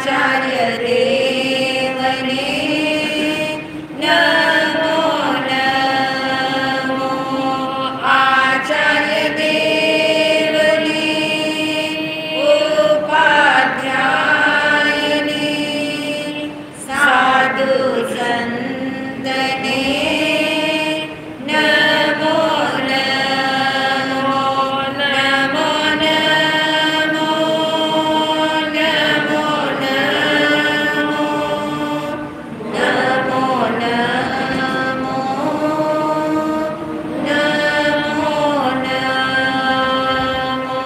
आचार्य देवने नमो नमो आचार्य देवने उपाध्यायने साधु संतने नमो नमो नमो नमो नमो नमो नमो नमो नमो।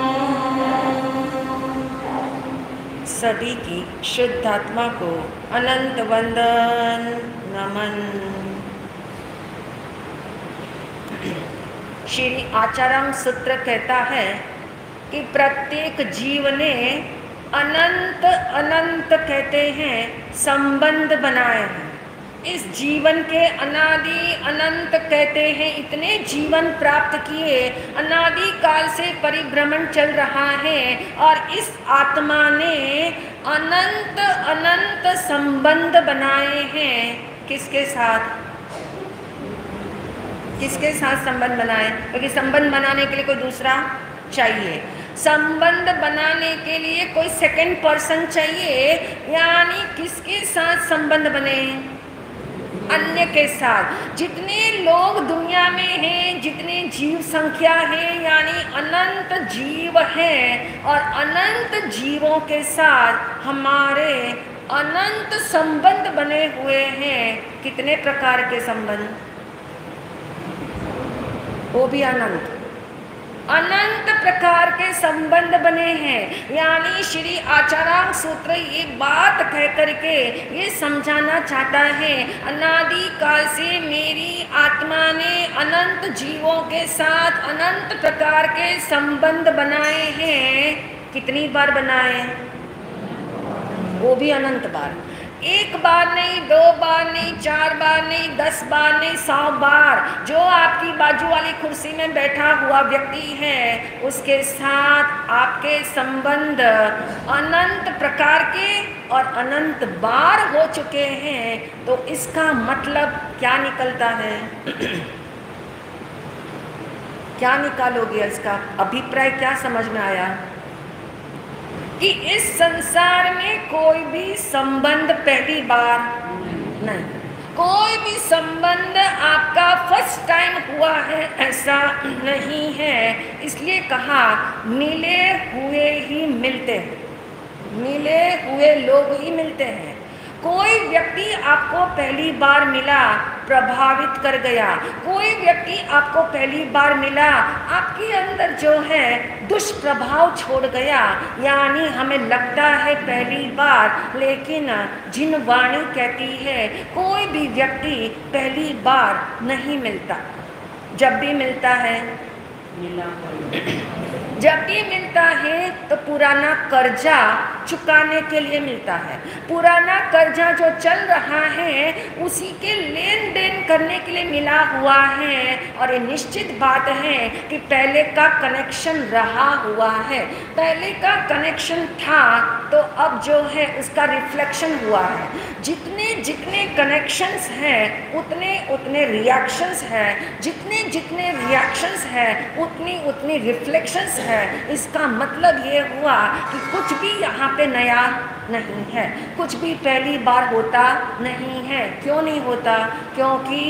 सभी की शुद्ध आत्मा को अनंत वंदन नमन। श्री आचार्य सूत्र कहता है कि प्रत्येक जीव ने अनंत अनंत कहते हैं संबंध बनाए हैं। इस जीवन के अनादि अनंत कहते हैं इतने जीवन प्राप्त किए, अनादि काल से परिभ्रमण चल रहा है और इस आत्मा ने अनंत अनंत संबंध बनाए हैं। किसके साथ? किसके साथ संबंध बनाए? क्योंकि संबंध बनाने के लिए कोई दूसरा चाहिए, संबंध बनाने के लिए कोई सेकंड पर्सन चाहिए। यानी किसके साथ संबंध बने? अन्य के साथ। जितने लोग दुनिया में हैं, जितने जीव संख्या है, यानी अनंत जीव हैं और अनंत जीवों के साथ हमारे अनंत संबंध बने हुए हैं। कितने प्रकार के संबंध? वो भी अनंत अनंत प्रकार के संबंध बने हैं। यानी श्री आचार्य सूत्र ये बात कह करके ये समझाना चाहता है, अनादि काल से मेरी आत्मा ने अनंत जीवों के साथ अनंत प्रकार के संबंध बनाए हैं। कितनी बार बनाए? वो भी अनंत बार। एक बार नहीं, दो बार नहीं, 4 बार नहीं, 10 बार नहीं, 100 बार। जो आपकी बाजू वाली कुर्सी में बैठा हुआ व्यक्ति है उसके साथ आपके संबंध अनंत प्रकार के और अनंत बार हो चुके हैं। तो इसका मतलब क्या निकलता है? क्या निकालोगे? इसका अभिप्राय क्या समझ में आया? कि इस संसार में कोई भी संबंध पहली बार नहीं, कोई भी संबंध आपका फर्स्ट टाइम हुआ है ऐसा नहीं है। इसलिए कहा मिले हुए ही मिलते हैं, मिले हुए लोग ही मिलते हैं। कोई व्यक्ति आपको पहली बार मिला, प्रभावित कर गया। कोई व्यक्ति आपको पहली बार मिला, आपके अंदर जो है दुष्प्रभाव छोड़ गया। यानी हमें लगता है पहली बार, लेकिन जिन वाणी कहती है कोई भी व्यक्ति पहली बार नहीं मिलता। जब भी मिलता है, जब भी मिलता है तो पुराना कर्जा चुकाने के लिए मिलता है। पुराना कर्जा जो चल रहा है उसी के लेन देन करने के लिए मिला हुआ है। और ये निश्चित बात है कि पहले का कनेक्शन रहा हुआ है, पहले का कनेक्शन था तो अब जो है उसका रिफ्लेक्शन हुआ है। जितने जितने कनेक्शंस हैं उतने उतने रिएक्शंस हैं, जितने जितने रिएक्शंस हैं उतनी उतनी रिफ्लेक्शंस है। इसका मतलब ये हुआ कि कुछ भी यहाँ पे नया नहीं है, कुछ भी पहली बार होता नहीं है। क्यों नहीं होता? क्योंकि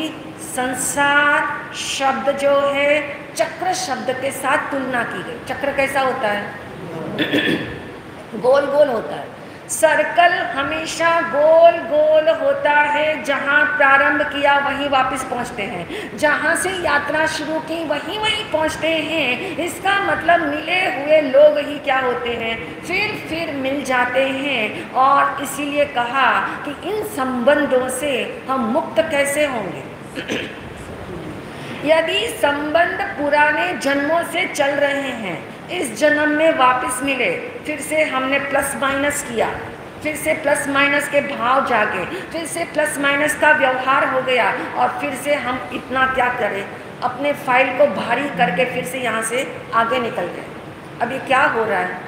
संसार शब्द जो है चक्र शब्द के साथ तुलना की गई। चक्र कैसा होता है? गोल गोल होता है। सर्कल हमेशा गोल गोल होता है। जहाँ प्रारंभ किया वहीं वापस पहुँचते हैं, जहाँ से यात्रा शुरू की वहीं वहीं पहुँचते हैं। इसका मतलब मिले हुए लोग ही क्या होते हैं? फिर मिल जाते हैं। और इसीलिए कहा कि इन संबंधों से हम मुक्त कैसे होंगे? यदि संबंध पुराने जन्मों से चल रहे हैं, इस जन्म में वापस मिले, फिर से हमने प्लस माइनस किया, फिर से प्लस माइनस के भाव जागे, फिर से प्लस माइनस का व्यवहार हो गया और फिर से हम इतना क्या करें, अपने फाइल को भारी करके फिर से यहाँ से आगे निकल गए। अब ये क्या हो रहा है?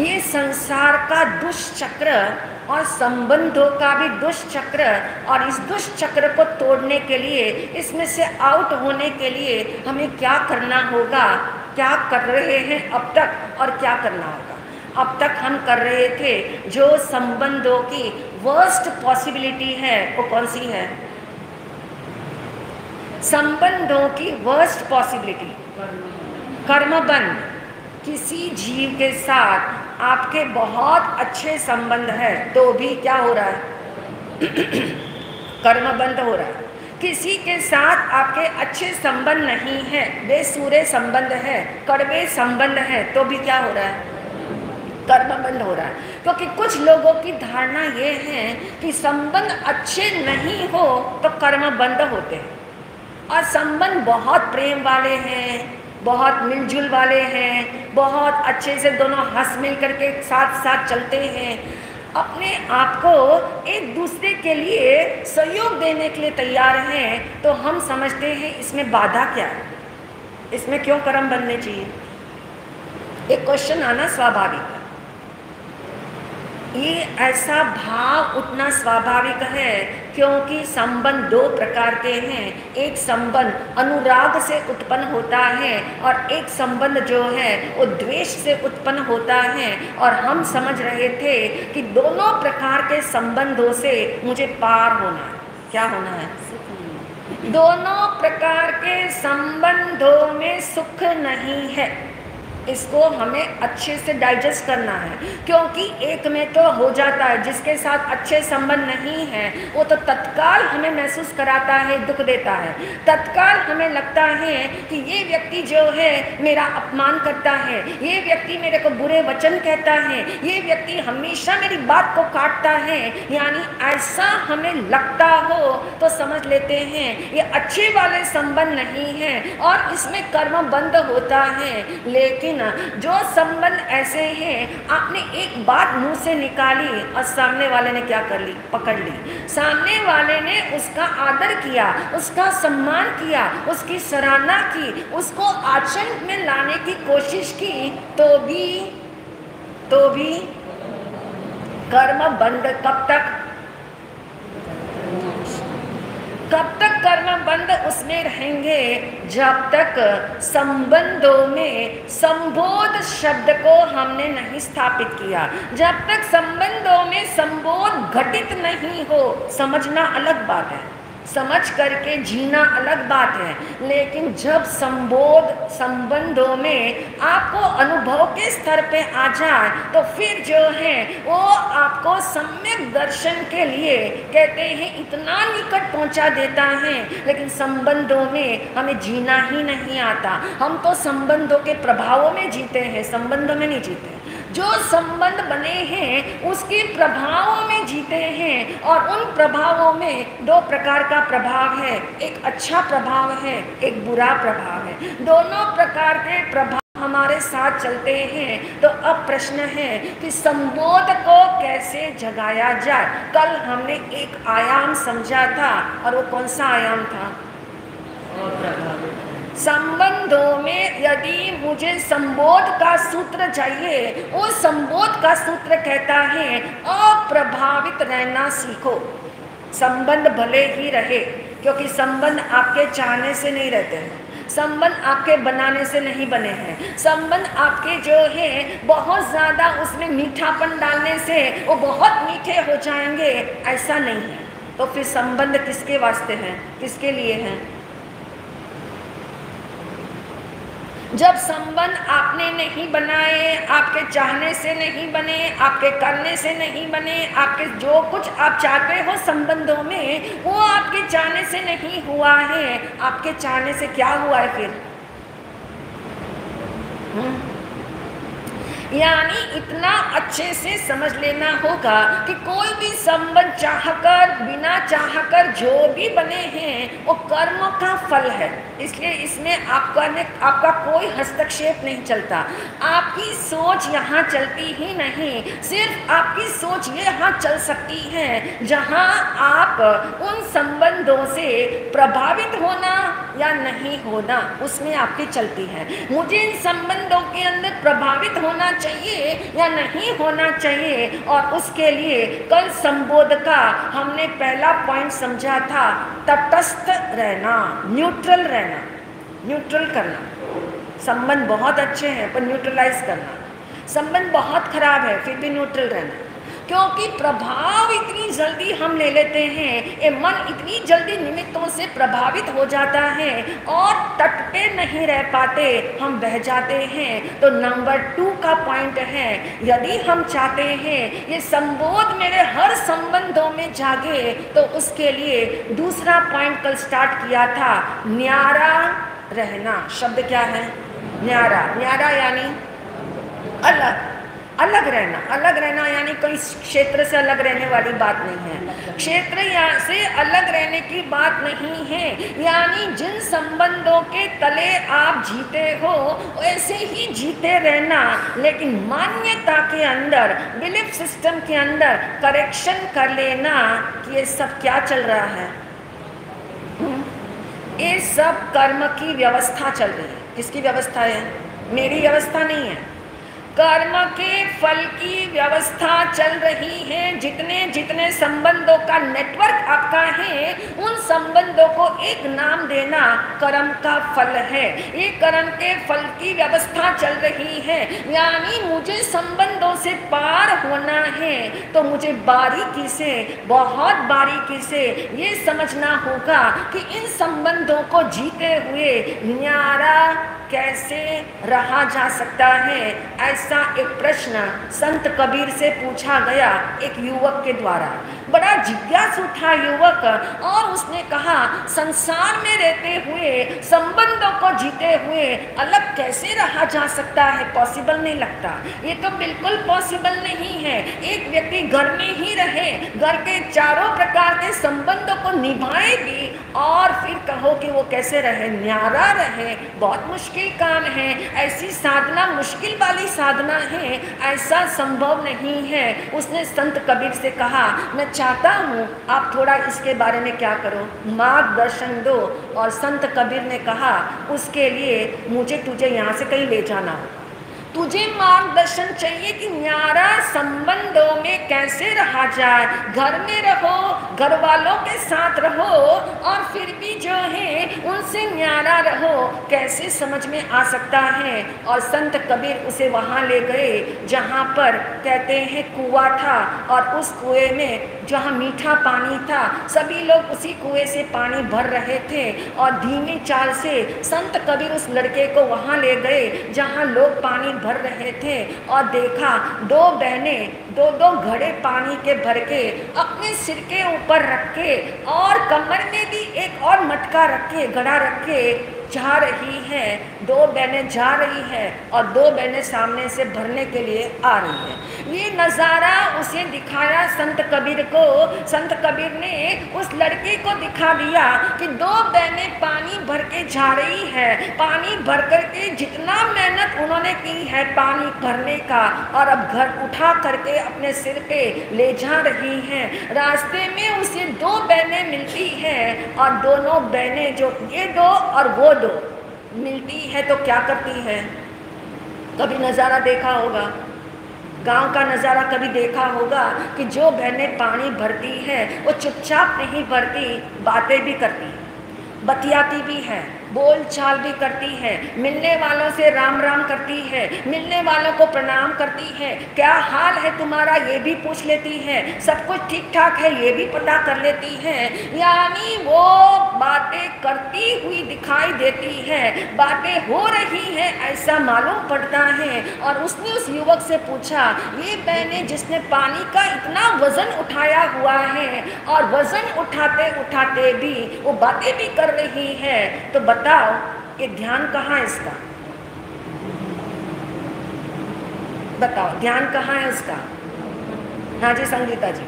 ये संसार का दुष्चक्र और संबंधों का भी दुष्चक्र, और इस दुष्चक्र को तोड़ने के लिए, इसमें से आउट होने के लिए हमें क्या करना होगा, क्या कर रहे हैं अब तक और क्या करना होगा। अब तक हम कर रहे थे जो संबंधों की वर्स्ट पॉसिबिलिटी है, वो कौन सी है? संबंधों की वर्स्ट पॉसिबिलिटी कर्मबंध। किसी जीव के साथ आपके बहुत अच्छे संबंध है तो भी क्या हो रहा है? कर्मबंध हो रहा है। किसी के साथ आपके अच्छे संबंध नहीं है, बेसुरे संबंध है, कड़वे संबंध है, तो भी क्या हो रहा है? कर्मबंध हो रहा है। क्योंकि कुछ लोगों की धारणा ये है कि संबंध अच्छे नहीं हो तो कर्मबंध होते हैं, और संबंध बहुत प्रेम वाले हैं, बहुत मिलजुल वाले हैं, बहुत अच्छे से दोनों हंस मिल करके साथ साथ चलते हैं, अपने आप को एक दूसरे के लिए सहयोग देने के लिए तैयार हैं, तो हम समझते हैं इसमें बाधा क्या है, इसमें क्यों कर्म बनने चाहिए? एक क्वेश्चन आना स्वाभाविक है। ये ऐसा भाव उठना स्वाभाविक है क्योंकि संबंध दो प्रकार के हैं। एक संबंध अनुराग से उत्पन्न होता है और एक संबंध जो है वो द्वेष से उत्पन्न होता है, और हम समझ रहे थे कि दोनों प्रकार के संबंधों से मुझे पार होना है। क्या होना है? दोनों प्रकार के संबंधों में सुख नहीं है, इसको हमें अच्छे से डाइजेस्ट करना है। क्योंकि एक में तो हो जाता है, जिसके साथ अच्छे संबंध नहीं है वो तो तत्काल हमें महसूस कराता है, दुख देता है, तत्काल हमें लगता है कि ये व्यक्ति जो है मेरा अपमान करता है, ये व्यक्ति मेरे को बुरे वचन कहता है, ये व्यक्ति हमेशा मेरी बात को काटता है, यानी ऐसा हमें लगता हो तो समझ लेते हैं ये अच्छे वाले संबंध नहीं है और इसमें कर्म बंद होता है। लेकिन जो संबंध ऐसे हैं, आपने एक बात मुंह से निकाली और सामने वाले ने क्या कर ली? पकड़ ली। सामने वाले ने उसका आदर किया, उसका सम्मान किया, उसकी सराहना की, उसको आचरण में लाने की कोशिश की, तो भी कर्म बंद। कब तक कर्म बंद उसमें रहेंगे? जब तक संबंधों में संबोध शब्द को हमने नहीं स्थापित किया, जब तक संबंधों में संबोध घटित नहीं हो। समझना अलग बात है, समझ करके जीना अलग बात है, लेकिन जब संबंधों में आपको अनुभव के स्तर पे आ जाए तो फिर जो है वो आपको सम्यक दर्शन के लिए कहते हैं इतना निकट पहुंचा देता है। लेकिन संबंधों में हमें जीना ही नहीं आता, हम तो संबंधों के प्रभावों में जीते हैं, संबंधों में नहीं जीते। जो संबंध बने हैं उसके प्रभावों में जीते हैं, और उन प्रभावों में दो प्रकार का प्रभाव है, एक अच्छा प्रभाव है, एक बुरा प्रभाव है। दोनों प्रकार के प्रभाव हमारे साथ चलते हैं। तो अब प्रश्न है कि संबोध को कैसे जगाया जाए। कल हमने एक आयाम समझा था, और वो कौन सा आयाम था? संबंधों में यदि मुझे संबोध का सूत्र चाहिए, वो संबोध का सूत्र कहता है अप्रभावित रहना सीखो। संबंध भले ही रहे, क्योंकि संबंध आपके चाहने से नहीं रहते हैं, संबंध आपके बनाने से नहीं बने हैं। संबंध आपके जो है बहुत ज़्यादा उसमें मीठापन डालने से वो बहुत मीठे हो जाएंगे, ऐसा नहीं है। तो फिर संबंध किसके वास्ते हैं, किसके लिए हैं? जब संबंध आपने नहीं बनाए, आपके चाहने से नहीं बने, आपके करने से नहीं बने, आपके जो कुछ आप चाहते हो संबंधों में वो आपके चाहने से नहीं हुआ है, आपके चाहने से क्या हुआ है फिर? यानी इतना अच्छे से समझ लेना होगा कि कोई भी संबंध चाहकर बिना चाहकर जो भी बने हैं वो कर्म का फल है। इसलिए इसमें आपका कोई हस्तक्षेप नहीं चलता। आपकी सोच यहाँ चलती ही नहीं, सिर्फ आपकी सोच ये यहाँ चल सकती है जहाँ आप उन संबंधों से प्रभावित होना, या नहीं होना उसमें आपकी चलती है। मुझे इन संबंधों के अंदर प्रभावित होना चाहिए या नहीं होना चाहिए, और उसके लिए कल संबोध का हमने पहला पॉइंट समझा था, तटस्थ रहना, न्यूट्रल रहना, न्यूट्रल करना। संबंध बहुत अच्छे हैं पर न्यूट्रलाइज करना, संबंध बहुत खराब है फिर भी न्यूट्रल रहना, क्योंकि प्रभाव इतनी जल्दी हम ले लेते हैं, ये मन इतनी जल्दी निमित्तों से प्रभावित हो जाता है और तट पे नहीं रह पाते, हम बह जाते हैं। तो नंबर 2 का पॉइंट है, यदि हम चाहते हैं ये संबोध मेरे हर संबंधों में जागे, तो उसके लिए दूसरा पॉइंट कल स्टार्ट किया था, न्यारा रहना। शब्द क्या है? न्यारा। न्यारा यानी अलग, अलग रहना। अलग रहना यानी कोई क्षेत्र से अलग रहने वाली बात नहीं है, क्षेत्र यहाँ से अलग रहने की बात नहीं है, यानी जिन संबंधों के तले आप जीते हो वैसे ही जीते रहना, लेकिन मान्यता के अंदर, बिलीफ सिस्टम के अंदर करेक्शन कर लेना कि ये सब क्या चल रहा है, ये सब कर्म की व्यवस्था चल रही है। किसकी व्यवस्था है? मेरी व्यवस्था नहीं है, कर्म के फल की व्यवस्था चल रही है। जितने जितने संबंधों का नेटवर्क आपका है, उन संबंधों को एक नाम देना कर्म का फल है। ये कर्म के फल की व्यवस्था चल रही है, यानी मुझे संबंधों से पार होना है तो मुझे बारीकी से, बहुत बारीकी से ये समझना होगा कि इन संबंधों को जीते हुए न्यारा कैसे रहा जा सकता है। ऐसा एक प्रश्न संत कबीर से पूछा गया एक युवक के द्वारा। बड़ा जिज्ञासु था युवक, और उसने कहा संसार में रहते हुए, संबंधों को जीते हुए अलग कैसे रहा जा सकता है? पॉसिबल नहीं लगता, ये तो बिल्कुल पॉसिबल नहीं है। एक व्यक्ति घर में ही रहे, घर के चारों प्रकार के संबंधों को निभाए भी, और फिर कहो कि वो कैसे रहे, न्यारा रहे, बहुत मुश्किल काम है। ऐसी साधना मुश्किल वाली साधना है, ऐसा संभव नहीं है। उसने संत कबीर से कहा, मैं चाहता हूँ आप थोड़ा इसके बारे में क्या करो, मार्गदर्शन दो। और संत कबीर ने कहा, उसके लिए मुझे तुझे यहाँ से कहीं ले जाना हो, तुझे मार्गदर्शन चाहिए कि न्यारा संबंधों में कैसे रहा जाए। घर में रहो, घर वालों के साथ रहो, और फिर भी जो है उनसे न्यारा रहो, कैसे समझ में आ सकता है। और संत कबीर उसे वहाँ ले गए जहाँ पर कहते हैं कुआं था, और उस कुएं में जहाँ मीठा पानी था, सभी लोग उसी कुएं से पानी भर रहे थे। और धीमी चाल से संत कबीर उस लड़के को वहाँ ले गए जहाँ लोग पानी भर रहे थे, और देखा दो बहनें दो घड़े पानी के भर के अपने सिर के ऊपर रख के, और कमर में भी एक और मटका रख के, घड़ा रख के जा रही है। दो बहनें जा रही हैं और दो बहनें सामने से भरने के लिए आ रही हैं। ये नज़ारा उसे दिखाया संत कबीर को। संत कबीर ने उस लड़के को दिखा दिया कि दो बहनें पानी भर के जा रही है, पानी भर कर के जितना मेहनत उन्होंने की है पानी भरने का, और अब घर उठा करके अपने सिर पे ले जा रही हैं। रास्ते में उसे दो बहनें मिलती हैं, और दोनों बहनें, जो ये दो और वो दो मिलती है, तो क्या करती है? कभी नज़ारा देखा होगा, गांव का नज़ारा कभी देखा होगा कि जो बहनें पानी भरती है वो चुपचाप नहीं भरती, बातें भी करती, बतियाती भी है, बोल चाल भी करती है, मिलने वालों से राम राम करती है, मिलने वालों को प्रणाम करती है, क्या हाल है तुम्हारा ये भी पूछ लेती है, सब कुछ ठीक ठाक है ये भी पता कर लेती है। यानी वो बातें करती हुई दिखाई देती है, बातें हो रही है ऐसा मालूम पड़ता है। और उसने उस युवक से पूछा, ये बहनें जिसने पानी का इतना वजन उठाया हुआ है और वजन उठाते उठाते भी वो बातें भी कर रही है, तो बताओ ये ध्यान कहाँ है इसका? बताओ ध्यान कहाँ है उसका? हाँ जी संगीता जी।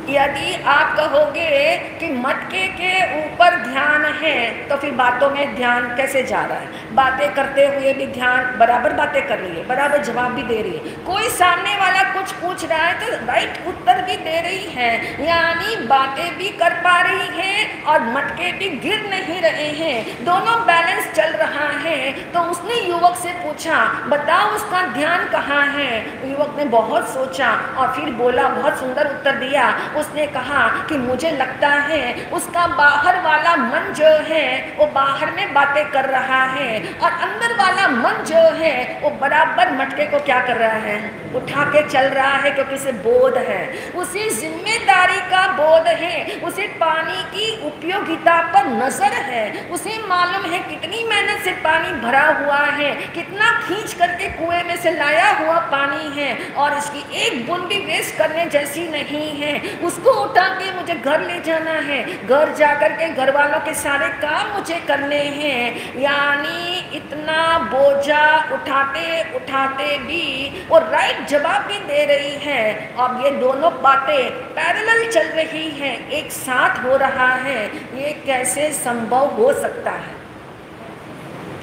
यदि आप कहोगे कि मटके के ऊपर ध्यान है तो फिर बातों में ध्यान कैसे जा रहा है? बातें करते हुए भी ध्यान बराबर बातें कर रही है, बराबर जवाब भी दे रही है। कोई सामने वाला कुछ पूछ रहा है तो राइट उत्तर भी दे रही है, यानी बातें भी कर पा रही है और मटके भी गिर नहीं रहे हैं, दोनों बैलेंस चल रहा है। तो उसने युवक से पूछा, बताओ उसका ध्यान कहाँ है? युवक ने बहुत सोचा और फिर बोला, बहुत सुंदर उत्तर दिया। उसने कहा कि मुझे लगता है उसका बाहर वाला मन जो है वो बाहर में बातें कर रहा है और अंदर वाला मन जो है वो बराबर मटके को क्या कर रहा है? उठा के चल रहा है, क्योंकि उसे बोध है, उसे जिम्मेदारी का बोध है, उसे पानी की उपयोगिता पर नजर है, उसे मालूम है कितनी मेहनत से पानी भरा हुआ है, कितना खींच करके कुएं में से लाया हुआ पानी है और इसकी एक बूंद भी वेस्ट करने जैसी नहीं है। उसको उठा के मुझे घर ले जाना है, घर जाकर के घर वालों के सारे काम मुझे करने हैं, यानी इतना बोझा उठाते उठाते भी वो राइट जवाब भी दे रही है। अब ये दोनों बातें पैरेलल चल रही हैं, एक साथ हो रहा है। ये कैसे संभव हो सकता है?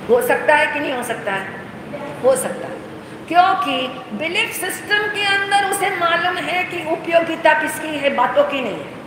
हो सकता है कि नहीं हो सकता है? हो सकता है, क्योंकि बिलीफ सिस्टम के अंदर उसे मालूम है कि उपयोगिता किसकी है, बातों की नहीं है।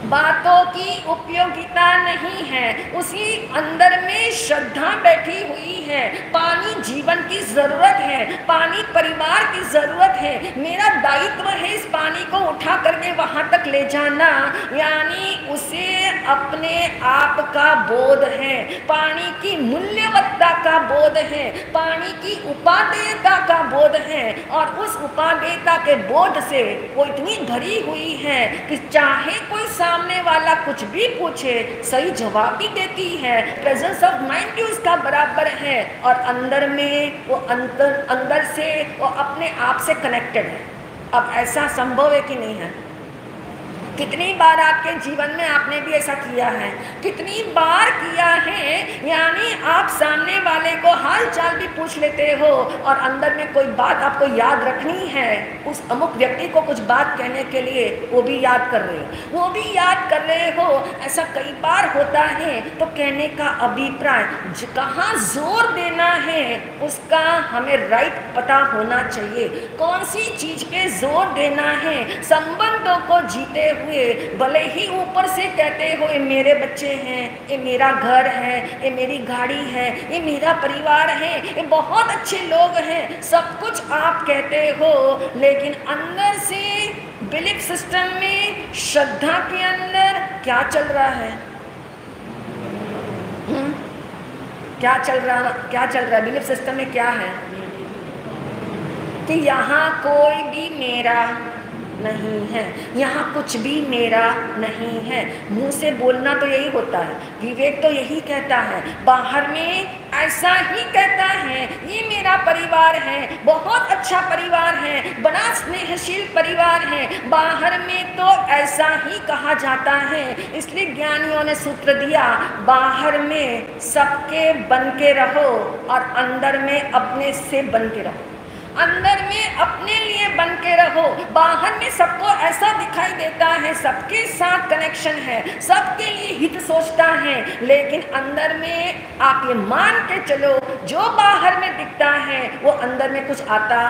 बातों की उपयोगिता नहीं है, उसी अंदर में श्रद्धा बैठी हुई है। पानी जीवन की जरूरत है, पानी परिवार की जरूरत है, मेरा दायित्व है इस पानी को उठा करके वहां तक ले जाना, यानी उसे अपने आप का बोध है, पानी की मूल्यवत्ता का बोध है, पानी की उपादेयता का बोध है। और उस उपादेयता के बोध से वो इतनी भरी हुई है कि चाहे कोई सामने वाला कुछ भी पूछे सही जवाब भी देती है। प्रेजेंस ऑफ माइंड भी उसका बराबर है और अंदर में वो अंदर से वो अपने आप से कनेक्टेड है। अब ऐसा संभव है कि नहीं है? कितनी बार आपके जीवन में आपने भी ऐसा किया है? कितनी बार किया है? यानी आप सामने वाले को हाल चाल भी पूछ लेते हो और अंदर में कोई बात आपको याद रखनी है, उस अमुक व्यक्ति को कुछ बात कहने के लिए वो भी याद कर रहे हो, वो भी याद कर रहे हो। ऐसा कई बार होता है। तो कहने का अभिप्राय, कहाँ जोर देना है उसका हमें राइट पता होना चाहिए। कौन सी चीज पे जोर देना है? संबंधों को जीते हुए, भले ही ऊपर से कहते हो ये मेरे बच्चे हैं, ये मेरा घर है, ये मेरी गाड़ी है, ये मेरा परिवार है, ये बहुत अच्छे लोग हैं, सब कुछ आप कहते हो, लेकिन अंदर से बिलीफ सिस्टम में, श्रद्धा के अंदर क्या चल रहा है? क्या चल रहा है बिलीफ सिस्टम में? क्या है कि यहाँ कोई भी मेरा नहीं है, यहाँ कुछ भी मेरा नहीं है। मुंह से बोलना तो यही होता है, विवेक तो यही कहता है, बाहर में ऐसा ही कहता है, ये मेरा परिवार है, बहुत अच्छा परिवार है, बड़ा स्नेहशील परिवार है, बाहर में तो ऐसा ही कहा जाता है। इसलिए ज्ञानियों ने सूत्र दिया, बाहर में सबके बन के रहो और अंदर में अपने से बन के रहो, अंदर में अपने लिए बन के रहो। बाहर में सबको ऐसा दिखाई देता है, सबके साथ कनेक्शन है, सबके लिए हित सोचता है, लेकिन अंदर में आप ये मान के चलो, जो बाहर में दिखता है वो अंदर में कुछ आता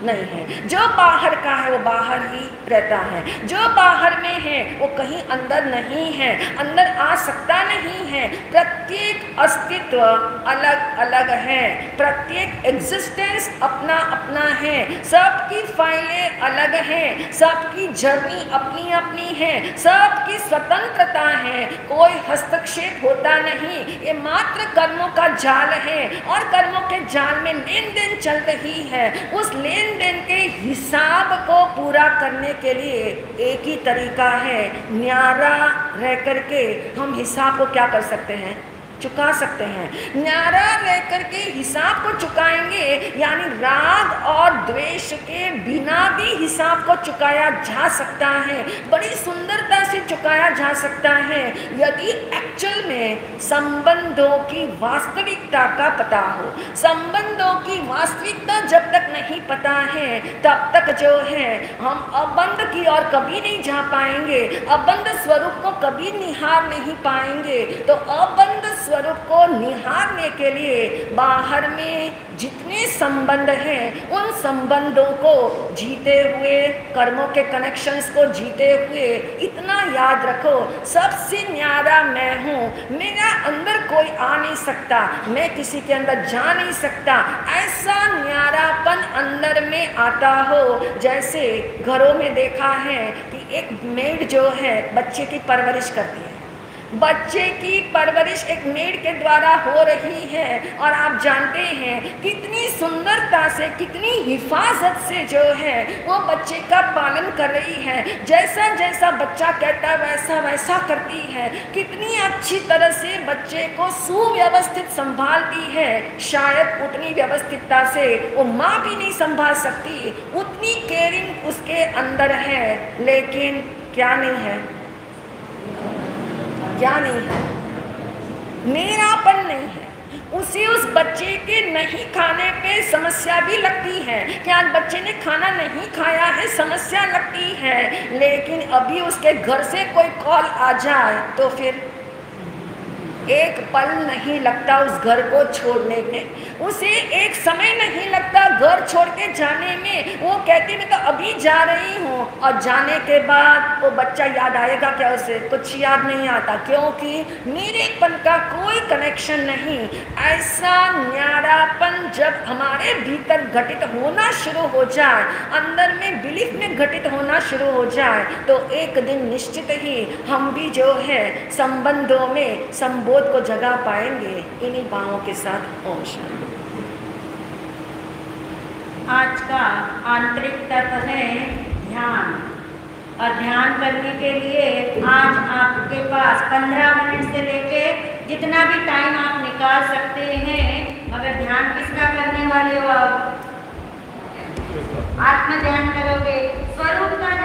नहीं है। जो बाहर का है वो बाहर ही रहता है, जो बाहर में है वो कहीं अंदर नहीं है, अंदर आ सकता नहीं है। प्रत्येक अस्तित्व अलग अलग है, प्रत्येक एग्जिस्टेंस अपना अपना है, सबकी फाइलें अलग हैं, सबकी जर्नी अपनी अपनी है, सबकी स्वतंत्रता है, कोई हस्तक्षेप होता नहीं। ये मात्र कर्मों का जाल है और कर्मों के जाल में लेन देन चल रही है। उस लेन देन के हिसाब को पूरा करने के लिए एक ही तरीका है, न्यारा रह करके हम हिसाब को क्या कर सकते हैं? चुका सकते हैं। न्यारा रह रहकर के हिसाब को चुकाएंगे, यानी राग और द्वेष के बिना भी हिसाब को चुकाया जा सकता है, बड़ी सुंदरता से चुकाया जा सकता है, यदि एक्चुअल में संबंधों की वास्तविकता का पता हो। संबंधों की वास्तविकता जब तक नहीं पता है तब तक जो है हम अबंध की ओर कभी नहीं जा पाएंगे, अबंध स्वरूप को कभी निहार नहीं पाएंगे। तो अबंध स्वरूप को निहारने के लिए बाहर में जितने संबंध हैं उन संबंधों को जीते हुए, कर्मों के कनेक्शंस को जीते हुए इतना याद रखो, सबसे न्यारा मैं हूँ, मेरा अंदर कोई आ नहीं सकता, मैं किसी के अंदर जा नहीं सकता। ऐसा न्यारापन अंदर में आता हो, जैसे घरों में देखा है कि एक मेड जो है बच्चे की परवरिश करती है, बच्चे की परवरिश एक मेड के द्वारा हो रही है, और आप जानते हैं कितनी सुंदरता से, कितनी हिफाजत से जो है वो बच्चे का पालन कर रही है। जैसा जैसा बच्चा कहता है वैसा वैसा करती है, कितनी अच्छी तरह से बच्चे को सुव्यवस्थित संभालती है। शायद उतनी व्यवस्थितता से वो माँ भी नहीं संभाल सकती, उतनी केयरिंग उसके अंदर है, लेकिन क्या नहीं है, क्या नहीं है, मेरापन नहीं है। उसे उस बच्चे के नहीं खाने पे समस्या भी लगती है कि आज बच्चे ने खाना नहीं खाया है, समस्या लगती है, लेकिन अभी उसके घर से कोई कॉल आ जाए तो फिर एक पल नहीं लगता उस घर को छोड़ने में, उसे एक समय नहीं लगता घर छोड़ के जाने में। वो कहती मैं तो अभी जा रही हूँ, और जाने के बाद वो बच्चा याद आएगा क्या, उसे कुछ याद नहीं आता, क्योंकि मेरेपन का कोई कनेक्शन नहीं। ऐसा न्यारापन जब हमारे भीतर घटित होना शुरू हो जाए, अंदर में बिलीफ में घटित होना शुरू हो जाए, तो एक दिन निश्चित ही हम भी जो है संबंधों में संबोध को जगा पाएंगे। इन्हीं भावों के साथ ओम शांति। आज का आंतरिक तत्व है ध्यान, और ध्यान करने के लिए आज आपके पास 15 मिनट से लेके जितना भी टाइम आप निकाल सकते हैं। मगर ध्यान किसका करने वाले हो आप? आत्म ध्यान करोगे, स्वरूप का